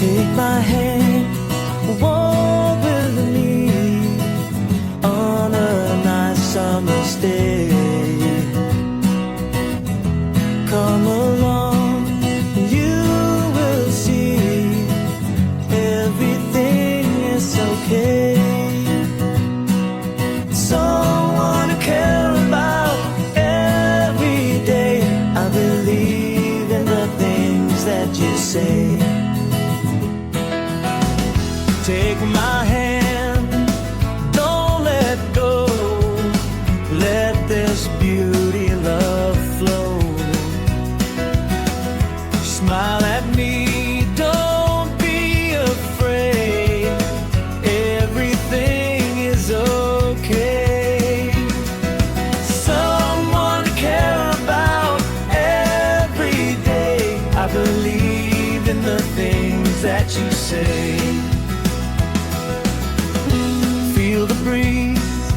Take my hand, walk with me on a nice summer's day. Come along, you will see everything is okay. Someone to care about every day. I believe in the things that you say. Take my hand, don't let go. Let this beauty love flow. Smile at me, don't be afraid. Everything is okay. Someone to care about every day. I believe in the things that you say. Feel the breeze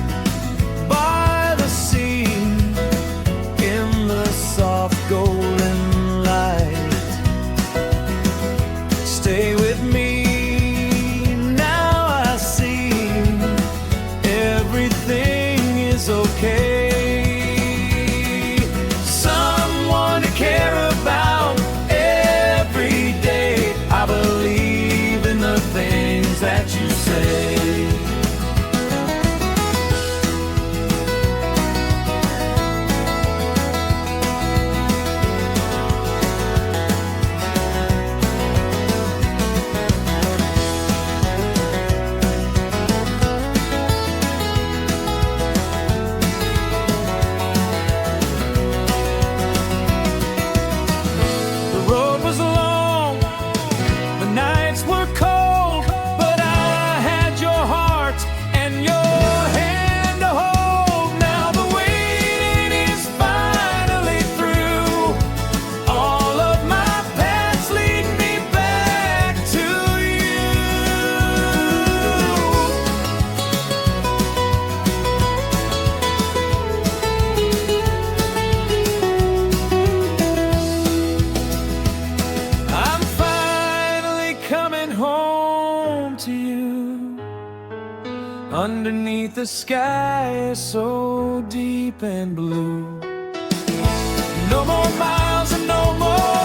by the sea in the soft golden light. Stay with me, now I see everything is okay. Someone to care about every day. I believe in the things that you say. Underneath the sky so deep and blue. No more miles and no more